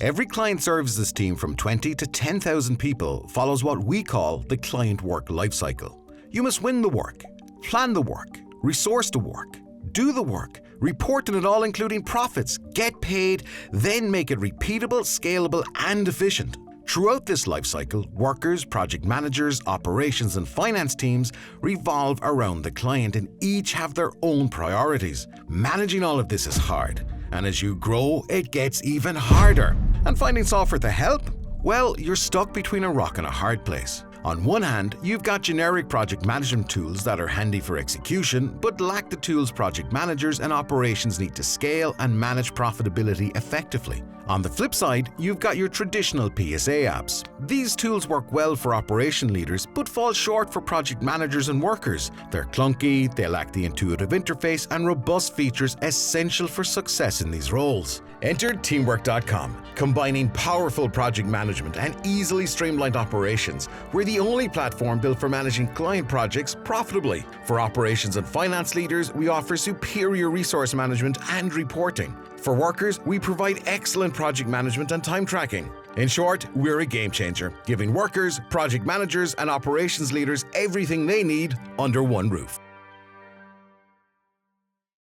Every client services team from 20 to 10,000 people follows what we call the client work lifecycle. You must win the work, plan the work, resource the work, do the work, report on it all including profits, get paid, then make it repeatable, scalable and efficient. Throughout this lifecycle, workers, project managers, operations and finance teams revolve around the client and each have their own priorities. Managing all of this is hard, and as you grow, it gets even harder. And finding software to help? Well, you're stuck between a rock and a hard place. On one hand, you've got generic project management tools that are handy for execution, but lack the tools project managers and operations need to scale and manage profitability effectively. On the flip side, you've got your traditional PSA apps. These tools work well for operation leaders, but fall short for project managers and workers. They're clunky, they lack the intuitive interface and robust features essential for success in these roles. Enter Teamwork.com, combining powerful project management and easily streamlined operations. We're the only platform built for managing client projects profitably. For operations and finance leaders, we offer superior resource management and reporting. For workers, we provide excellent project management and time tracking. In short, we're a game changer, giving workers, project managers, and operations leaders everything they need under one roof.